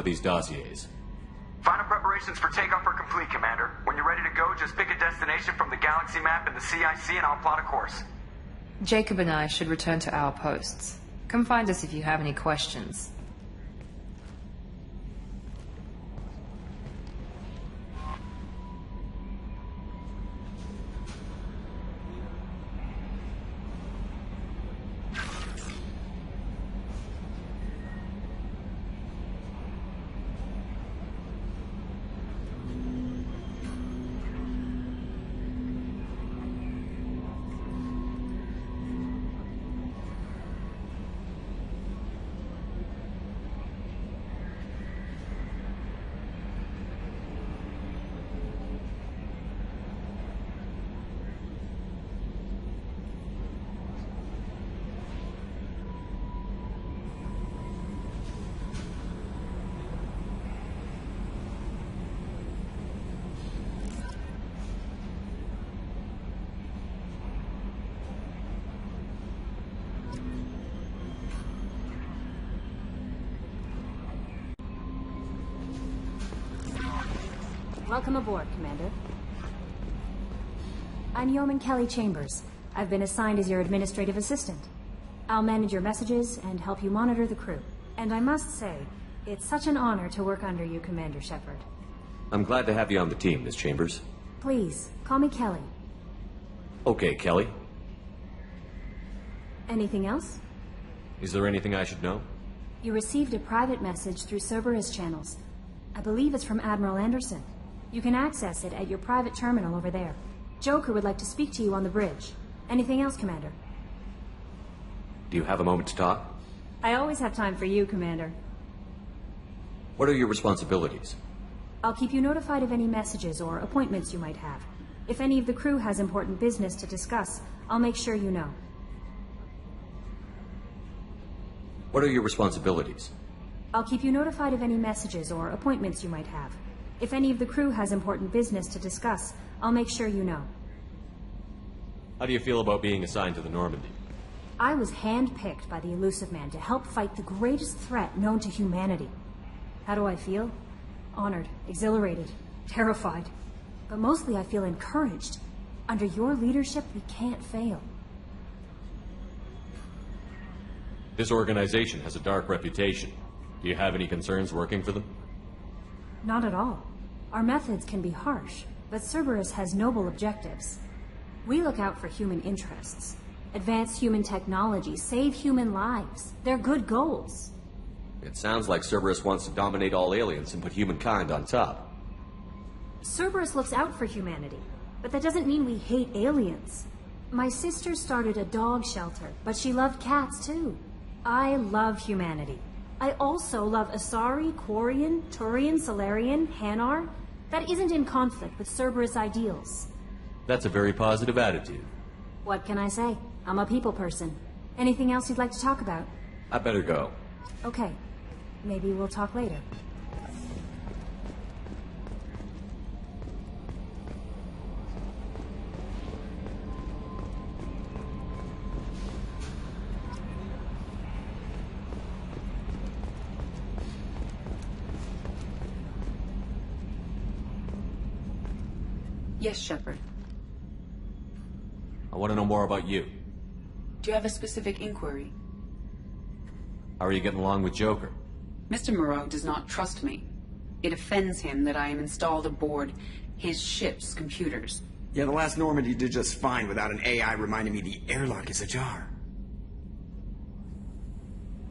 to these dossiers? Final preparations for takeoff are complete, Commander. When you're ready to go, just pick a destination from the galaxy map in the CIC and I'll plot a course. Jacob and I should return to our posts. Come find us if you have any questions. Welcome aboard, Commander. I'm Yeoman Kelly Chambers. I've been assigned as your administrative assistant. I'll manage your messages and help you monitor the crew. And I must say, it's such an honor to work under you, Commander Shepard. I'm glad to have you on the team, Miss Chambers. Please, call me Kelly. Okay, Kelly. Anything else? Is there anything I should know? You received a private message through Cerberus channels. I believe it's from Admiral Anderson. You can access it at your private terminal over there. Joker would like to speak to you on the bridge. Anything else, Commander? Do you have a moment to talk? I always have time for you, Commander. What are your responsibilities? I'll keep you notified of any messages or appointments you might have. If any of the crew has important business to discuss, I'll make sure you know. What are your responsibilities? I'll keep you notified of any messages or appointments you might have. If any of the crew has important business to discuss, I'll make sure you know. How do you feel about being assigned to the Normandy? I was handpicked by the Elusive Man to help fight the greatest threat known to humanity. How do I feel? Honored, exhilarated, terrified. But mostly I feel encouraged. Under your leadership, we can't fail. This organization has a dark reputation. Do you have any concerns working for them? Not at all. Our methods can be harsh, but Cerberus has noble objectives. We look out for human interests. Advance human technology, save human lives. They're good goals. It sounds like Cerberus wants to dominate all aliens and put humankind on top. Cerberus looks out for humanity, but that doesn't mean we hate aliens. My sister started a dog shelter, but she loved cats too. I love humanity. I also love Asari, Quarian, Turian, Solarian, Hanar. That isn't in conflict with Cerberus ideals. That's a very positive attitude. What can I say? I'm a people person. Anything else you'd like to talk about? I better go. Okay. Maybe we'll talk later. Yes, Shepard. I want to know more about you. Do you have a specific inquiry? How are you getting along with Joker? Mr. Moreau does not trust me. It offends him that I am installed aboard his ship's computers. Yeah, the last Normandy did just fine without an AI reminding me the airlock is ajar.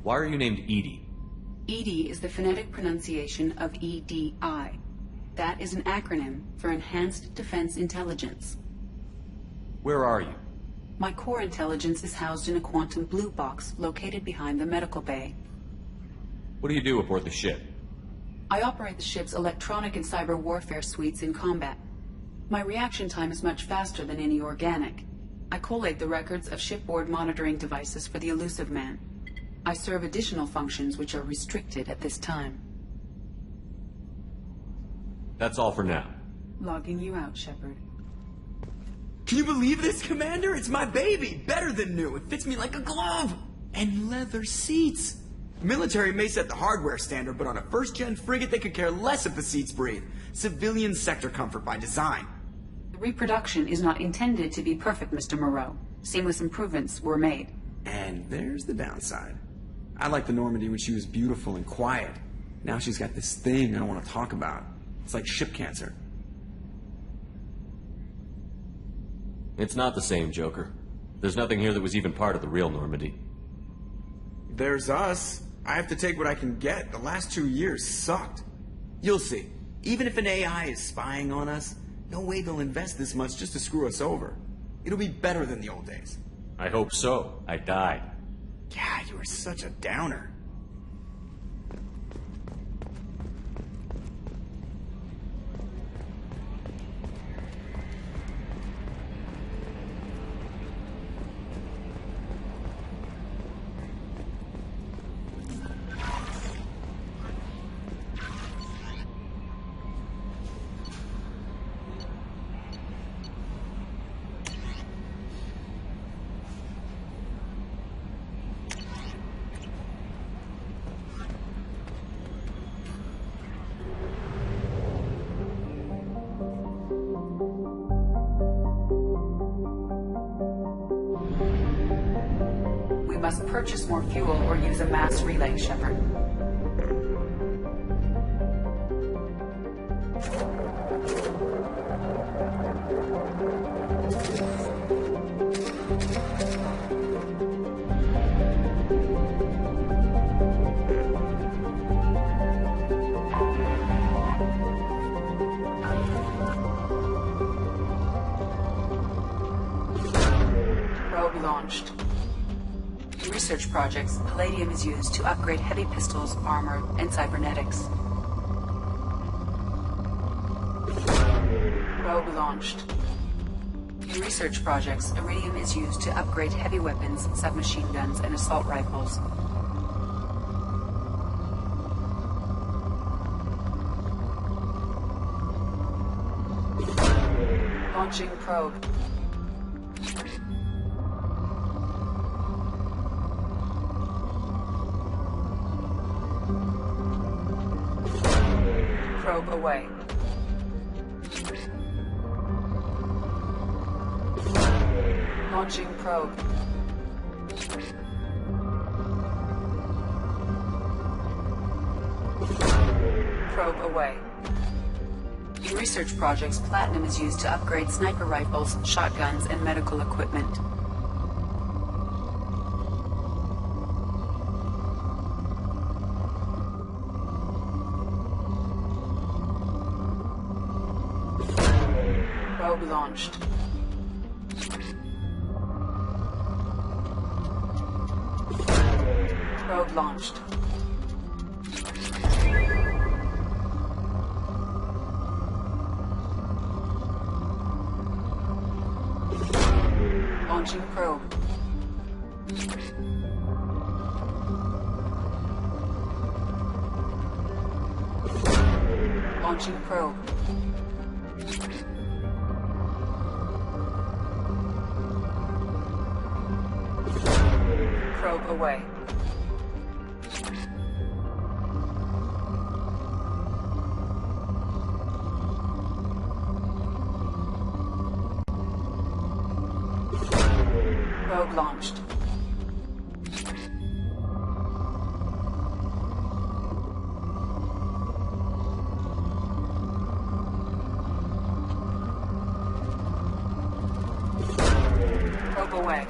Why are you named Edie? EDI is the phonetic pronunciation of EDI. That is an acronym for Enhanced Defense Intelligence. Where are you? My core intelligence is housed in a quantum blue box located behind the medical bay. What do you do aboard the ship? I operate the ship's electronic and cyber warfare suites in combat. My reaction time is much faster than any organic. I collate the records of shipboard monitoring devices for the Elusive Man. I serve additional functions which are restricted at this time. That's all for now. Logging you out, Shepard. Can you believe this, Commander? It's my baby! Better than new! It fits me like a glove! And leather seats! Military may set the hardware standard, but on a first-gen frigate, they could care less if the seats breathe. Civilian sector comfort by design. The reproduction is not intended to be perfect, Mr. Moreau. Seamless improvements were made. And there's the downside. I liked the Normandy when she was beautiful and quiet. Now she's got this thing I don't want to talk about. It's like ship cancer. It's not the same, Joker. There's nothing here that was even part of the real Normandy. There's us. I have to take what I can get. The last 2 years sucked. You'll see. Even if an AI is spying on us, no way they'll invest this much just to screw us over. It'll be better than the old days. I hope so. I died. God, you are such a downer. We must purchase more fuel or use a mass relay, Shepard. Probe launched. In research projects, palladium is used to upgrade heavy pistols, armor, and cybernetics. Probe launched. In research projects, iridium is used to upgrade heavy weapons, submachine guns, and assault rifles. Launching probe. Probe away. Launching probe. Probe away. In research projects, platinum is used to upgrade sniper rifles, shotguns, and medical equipment. Probe launched. Probe launched. Launching probe. Launching probe. Probe away. Probe launched. Probe away.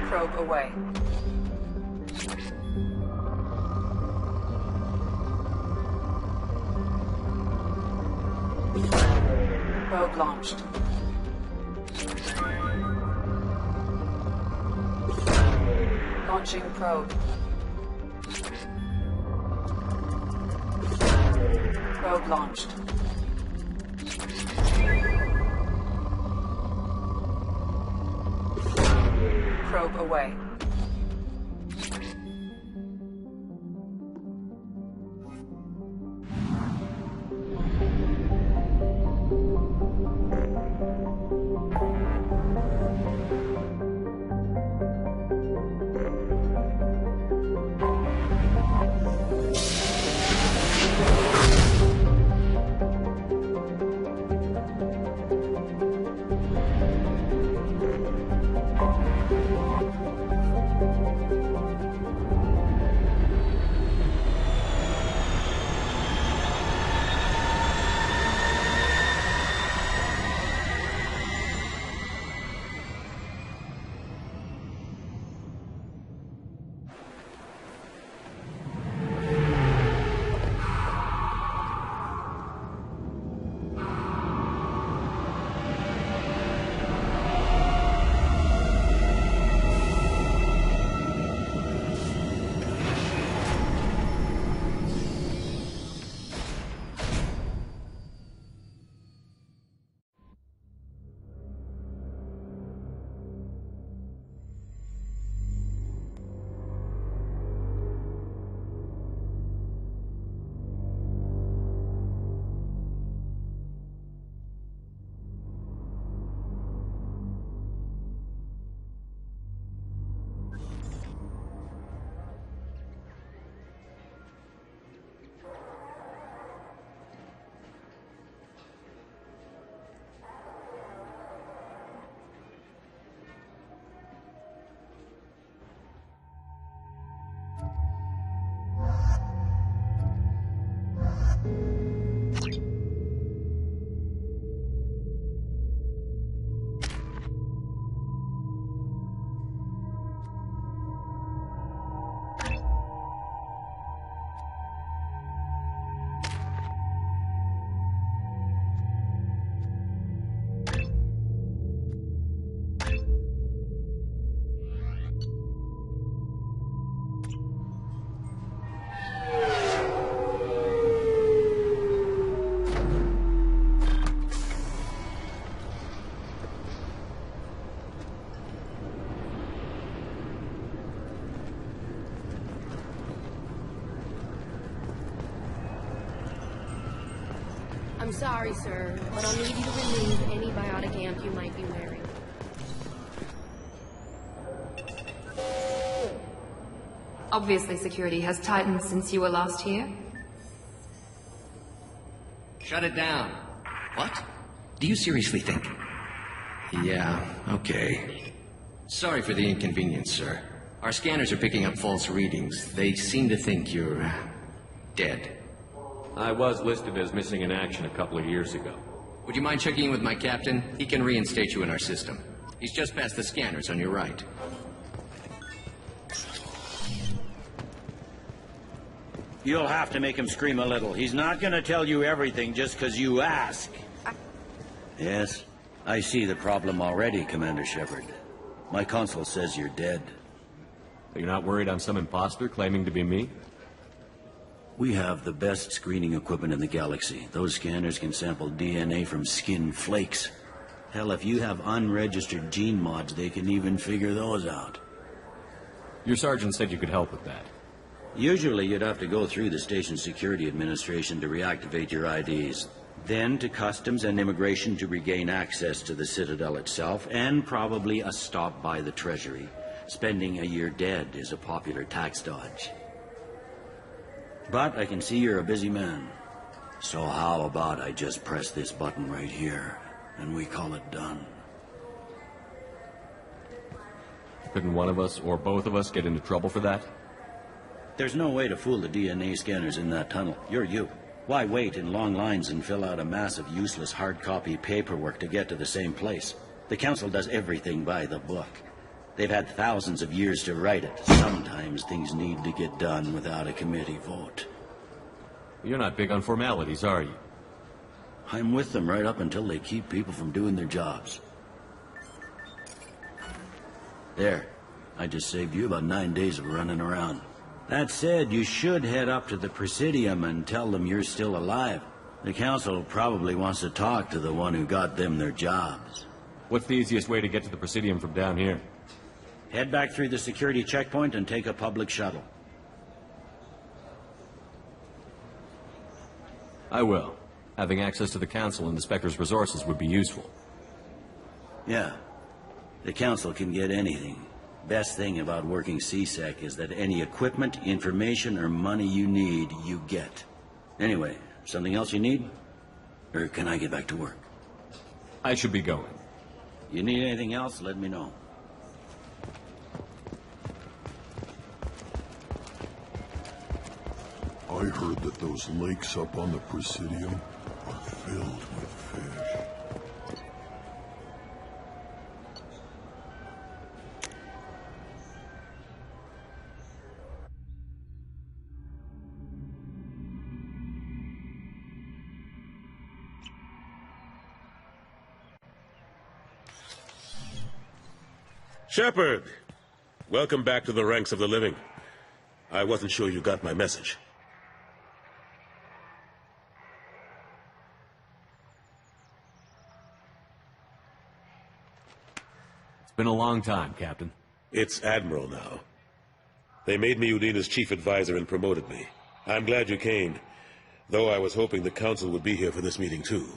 Probe away. Probe launched. Launching probe. Probe launched. Probe away. sorry, sir, but I'll need you to remove any biotic amp you might be wearing. Obviously, security has tightened since you were last here. Shut it down. What? Do you seriously think? Yeah, okay. Sorry for the inconvenience, sir. Our scanners are picking up false readings. They seem to think you're... dead. I was listed as missing in action a couple of years ago. Would you mind checking in with my captain? He can reinstate you in our system. He's just past the scanners on your right. You'll have to make him scream a little. He's not gonna tell you everything just because you ask. Yes, I see the problem already, Commander Shepard. My console says you're dead. You're not worried I'm some imposter claiming to be me? We have the best screening equipment in the galaxy. Those scanners can sample DNA from skin flakes. Hell, if you have unregistered gene mods, they can even figure those out. Your sergeant said you could help with that. Usually you'd have to go through the station security administration to reactivate your IDs. Then to customs and immigration to regain access to the Citadel itself, and probably a stop by the Treasury. Spending a year dead is a popular tax dodge. But I can see you're a busy man. So how about I just press this button right here, and we call it done? Couldn't one of us, or both of us, get into trouble for that? There's no way to fool the DNA scanners in that tunnel. You're you. Why wait in long lines and fill out a mass of useless hard copy paperwork to get to the same place? The Council does everything by the book. They've had thousands of years to write it. Sometimes things need to get done without a committee vote. You're not big on formalities, are you? I'm with them right up until they keep people from doing their jobs. There. I just saved you about 9 days of running around. That said, you should head up to the Presidium and tell them you're still alive. The Council probably wants to talk to the one who got them their jobs. What's the easiest way to get to the Presidium from down here? Head back through the security checkpoint and take a public shuttle. I will. Having access to the Council and the Spectre's resources would be useful. Yeah. The Council can get anything. Best thing about working CSEC is that any equipment, information, or money you need, you get. Anyway, something else you need? Or can I get back to work? I should be going. You need anything else, let me know. I heard that those lakes up on the Presidium are filled with fish. Shepard! Welcome back to the ranks of the living. I wasn't sure you got my message. It's been a long time, Captain. It's Admiral now. They made me Udina's chief advisor and promoted me. I'm glad you came, though I was hoping the Council would be here for this meeting too.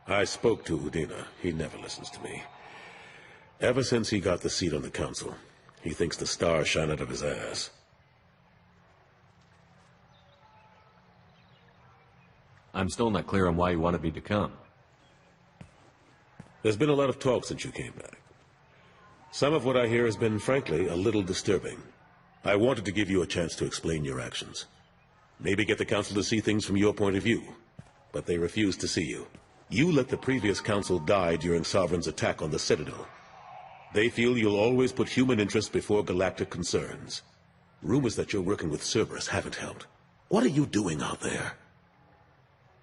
I spoke to Udina. He never listens to me. Ever since he got the seat on the Council, he thinks the stars shine out of his ass. I'm still not clear on why you wanted me to come. There's been a lot of talk since you came back. Some of what I hear has been, frankly, a little disturbing. I wanted to give you a chance to explain your actions. Maybe get the Council to see things from your point of view. But they refused to see you. You let the previous Council die during Sovereign's attack on the Citadel. They feel you'll always put human interests before galactic concerns. Rumors that you're working with Cerberus haven't helped. What are you doing out there?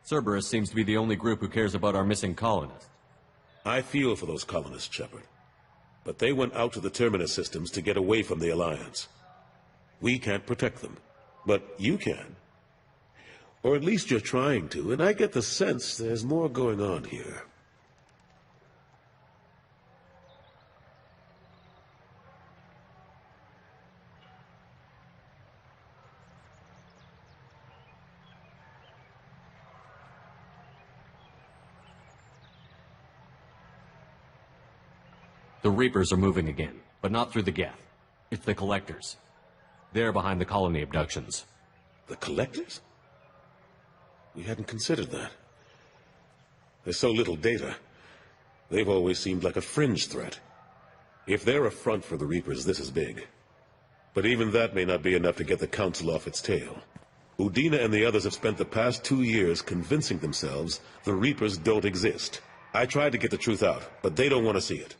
Cerberus seems to be the only group who cares about our missing colonists. I feel for those colonists, Shepard. But they went out to the Terminus systems to get away from the Alliance. We can't protect them, but you can. Or at least you're trying to, and I get the sense there's more going on here. The Reapers are moving again, but not through the gap. It's the Collectors. They're behind the colony abductions. The Collectors? We hadn't considered that. There's so little data. They've always seemed like a fringe threat. If they're a front for the Reapers, this is big. But even that may not be enough to get the Council off its tail. Udina and the others have spent the past 2 years convincing themselves the Reapers don't exist. I tried to get the truth out, but they don't want to see it.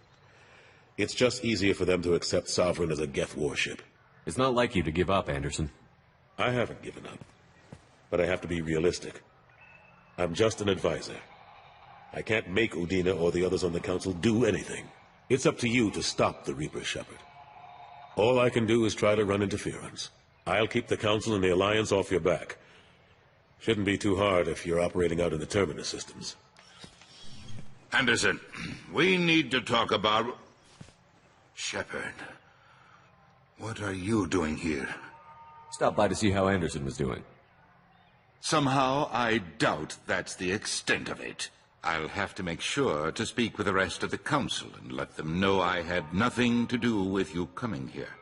It's just easier for them to accept Sovereign as a Geth warship. It's not like you to give up, Anderson. I haven't given up. But I have to be realistic. I'm just an advisor. I can't make Udina or the others on the Council do anything. It's up to you to stop the Reaper, Shepard. All I can do is try to run interference. I'll keep the Council and the Alliance off your back. Shouldn't be too hard if you're operating out in the Terminus systems. Anderson, we need to talk about... Shepard, what are you doing here? Stopped by to see how Anderson was doing. Somehow, I doubt that's the extent of it. I'll have to make sure to speak with the rest of the Council and let them know I had nothing to do with you coming here.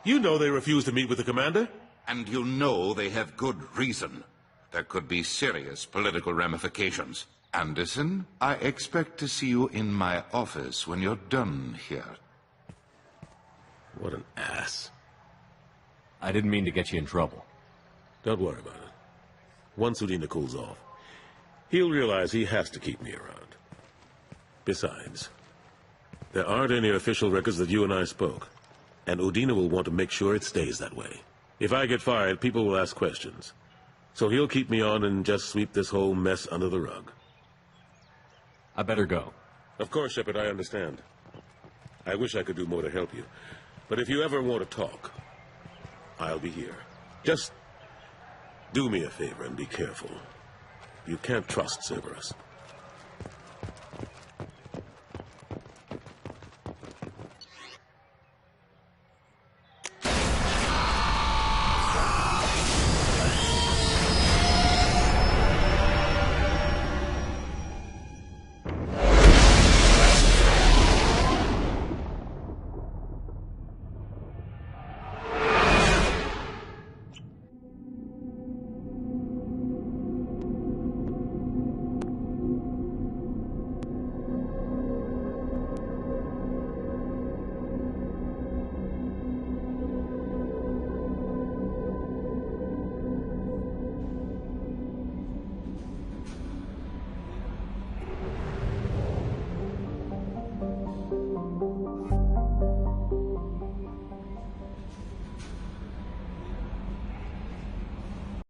You know they refused to meet with the Commander? And you know they have good reason. There could be serious political ramifications. Anderson, I expect to see you in my office when you're done here. What an ass. I didn't mean to get you in trouble. Don't worry about it. Once Udina cools off, he'll realize he has to keep me around. Besides, there aren't any official records that you and I spoke, and Udina will want to make sure it stays that way. If I get fired, people will ask questions. So he'll keep me on and just sweep this whole mess under the rug. I better go. Of course, Shepard, I understand. I wish I could do more to help you. But if you ever want to talk, I'll be here. Just do me a favor and be careful. You can't trust Cerberus.